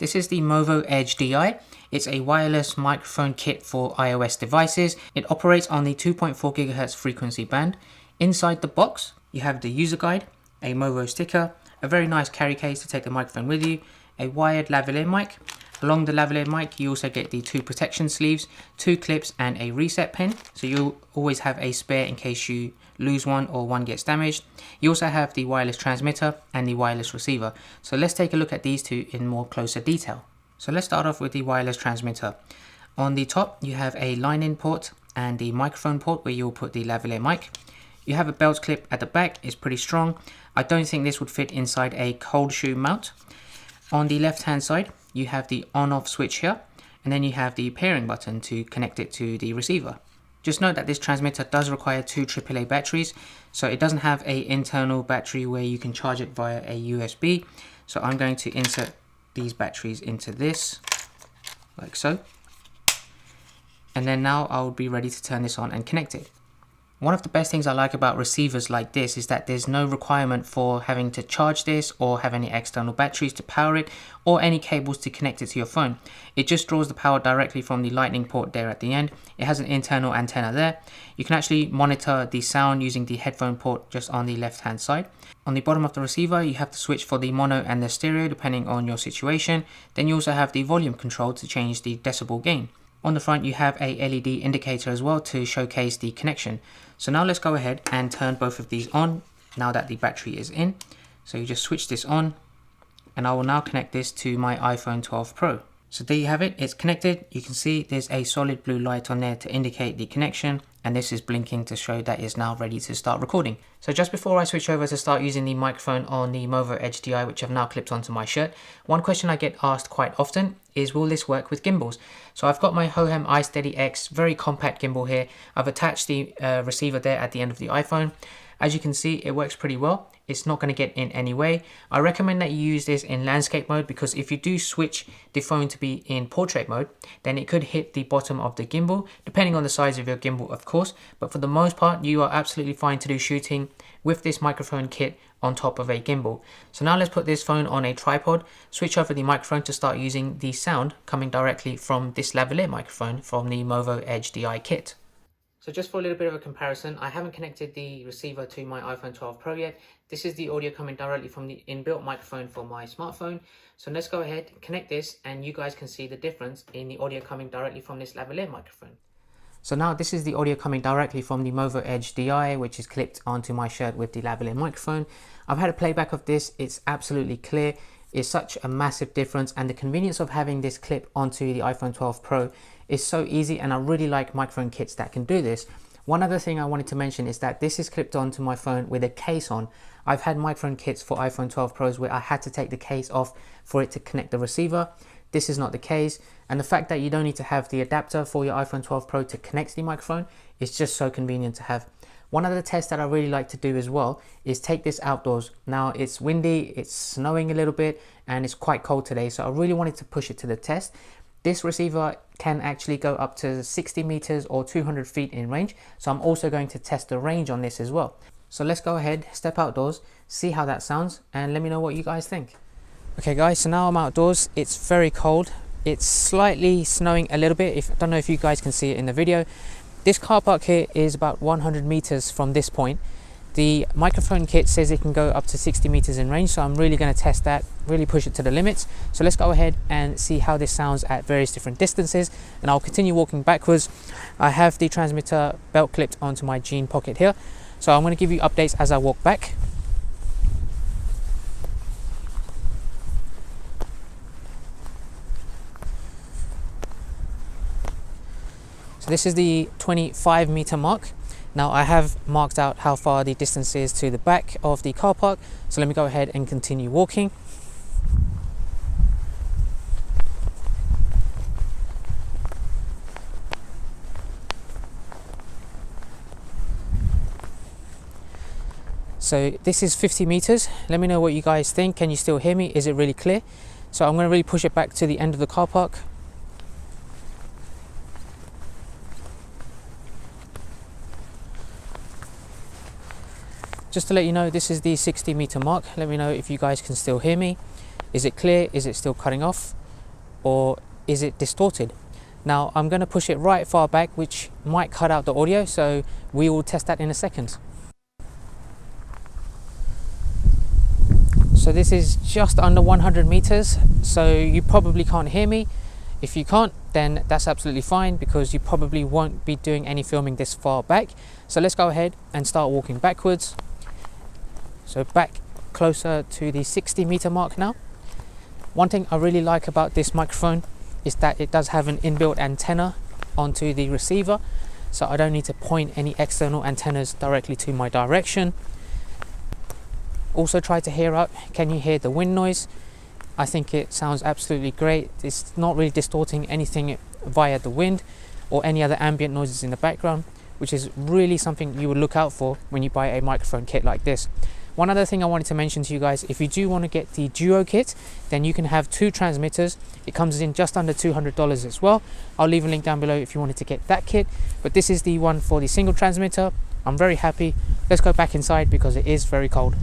This is the Movo EdgeDI. It's a wireless microphone kit for iOS devices. It operates on the 2.4 GHz frequency band. Inside the box, you have the user guide, a Movo sticker, a very nice carry case to take the microphone with you, a wired lavalier mic. Along the lavalier mic, you also get the 2 protection sleeves, 2 clips and a reset pin. So you'll always have a spare in case you lose one or one gets damaged. You also have the wireless transmitter and the wireless receiver. So let's take a look at these two in more closer detail. So let's start off with the wireless transmitter. On the top, you have a line-in port and the microphone port where you'll put the lavalier mic. You have a belt clip at the back. It's pretty strong. I don't think this would fit inside a cold shoe mount. On the left hand side, you have the on-off switch here, and then you have the pairing button to connect it to the receiver. Just note that this transmitter does require 2 AAA batteries, so it doesn't have an internal battery where you can charge it via a USB. So I'm going to insert these batteries into this, like so. And then now I'll be ready to turn this on and connect it. One of the best things I like about receivers like this is that there's no requirement for having to charge this or have any external batteries to power it or any cables to connect it to your phone. It just draws the power directly from the lightning port there at the end. It has an internal antenna there. You can actually monitor the sound using the headphone port just on the left hand side. On the bottom of the receiver, you have the switch for the mono and the stereo depending on your situation. Then you also have the volume control to change the decibel gain. On the front, you have a LED indicator as well to showcase the connection. So now let's go ahead and turn both of these on now that the battery is in. So you just switch this on and I will now connect this to my iPhone 12 Pro. So there you have it, it's connected. You can see there's a solid blue light on there to indicate the connection, and this is blinking to show that it's now ready to start recording. So just before I switch over to start using the microphone on the Movo EdgeDI, which I've now clipped onto my shirt, one question I get asked quite often is, will this work with gimbals? So I've got my Hohem iSteady X, very compact gimbal here. I've attached the receiver there at the end of the iPhone. As you can see, it works pretty well. It's not going to get in any way. I recommend that you use this in landscape mode, because if you do switch the phone to be in portrait mode, then it could hit the bottom of the gimbal, depending on the size of your gimbal, of course. But for the most part, you are absolutely fine to do shooting with this microphone kit on top of a gimbal. So now let's put this phone on a tripod, switch over the microphone to start using the sound coming directly from this lavalier microphone from the Movo EdgeDI kit. So just for a little bit of a comparison, I haven't connected the receiver to my iPhone 12 Pro yet. This is the audio coming directly from the inbuilt microphone for my smartphone. So let's go ahead, connect this, and you guys can see the difference in the audio coming directly from this lavalier microphone. So now this is the audio coming directly from the Movo EdgeDI, which is clipped onto my shirt with the lavalier microphone. I've had a playback of this, it's absolutely clear. It's such a massive difference, and the convenience of having this clip onto the iPhone 12 Pro is so easy, and I really like microphone kits that can do this. One other thing I wanted to mention is that this is clipped onto my phone with a case on. I've had microphone kits for iPhone 12 Pros where I had to take the case off for it to connect the receiver. This is not the case, and the fact that you don't need to have the adapter for your iPhone 12 Pro to connect the microphone is just so convenient to have. One other test that I really like to do as well is take this outdoors. Now it's windy, it's snowing a little bit, and it's quite cold today, so I really wanted to push it to the test. This receiver can actually go up to 60 meters or 200 feet in range, so I'm also going to test the range on this as well. So let's go ahead, step outdoors, see how that sounds, and let me know what you guys think. Okay guys, so now I'm outdoors. It's very cold. It's slightly snowing a little bit. I don't know if you guys can see it in the video. This car park here is about 100 meters from this point. The microphone kit says it can go up to 60 meters in range, so I'm really going to test that, really push it to the limits. So let's go ahead and see how this sounds at various different distances, and I'll continue walking backwards. I have the transmitter belt clipped onto my jean pocket here, so I'm going to give you updates as I walk back. So this is the 25 meter mark. Now I have marked out how far the distance is to the back of the car park, so let me go ahead and continue walking. So this is 50 meters. Let me know what you guys think. Can you still hear me? Is it really clear? So I'm going to really push it back to the end of the car park. Just to let you know, this is the 60 meter mark. Let me know if you guys can still hear me. Is it clear? Is it still cutting off? or is it distorted? Now I'm going to push it right far back, which might cut out the audio, so we will test that in a second. So this is just under 100 meters, so you probably can't hear me. If you can't, then that's absolutely fine, because you probably won't be doing any filming this far back. So let's go ahead and start walking backwards. So back closer to the 60 meter mark now. One thing I really like about this microphone is that it does have an inbuilt antenna onto the receiver, so I don't need to point any external antennas directly to my direction. Also try to hear out, can you hear the wind noise? I think it sounds absolutely great. It's not really distorting anything via the wind or any other ambient noises in the background, which is really something you would look out for when you buy a microphone kit like this. One other thing I wanted to mention to you guys, if you do want to get the Duo kit, then you can have 2 transmitters. It comes in just under $200 as well. I'll leave a link down below if you wanted to get that kit, but this is the one for the single transmitter. I'm very happy. Let's go back inside because it is very cold.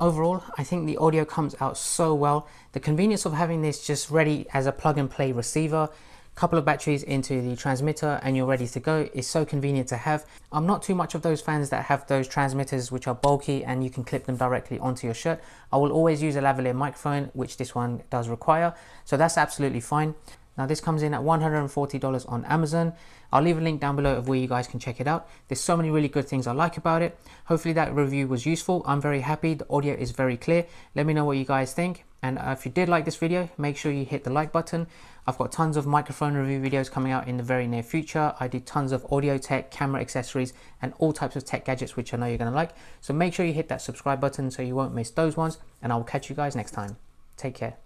Overall, I think the audio comes out so well. The convenience of having this just ready as a plug and play receiver, couple of batteries into the transmitter and you're ready to go is so convenient to have. I'm not too much of those fans that have those transmitters which are bulky and you can clip them directly onto your shirt. I will always use a lavalier microphone, which this one does require, so that's absolutely fine. Now this comes in at $140 on Amazon. I'll leave a link down below of where you guys can check it out. There's so many really good things I like about it. Hopefully that review was useful. I'm very happy. The audio is very clear. Let me know what you guys think. And if you did like this video, make sure you hit the like button. I've got tons of microphone review videos coming out in the very near future. I do tons of audio tech, camera accessories, and all types of tech gadgets, which I know you're going to like. So make sure you hit that subscribe button so you won't miss those ones. And I will catch you guys next time. Take care.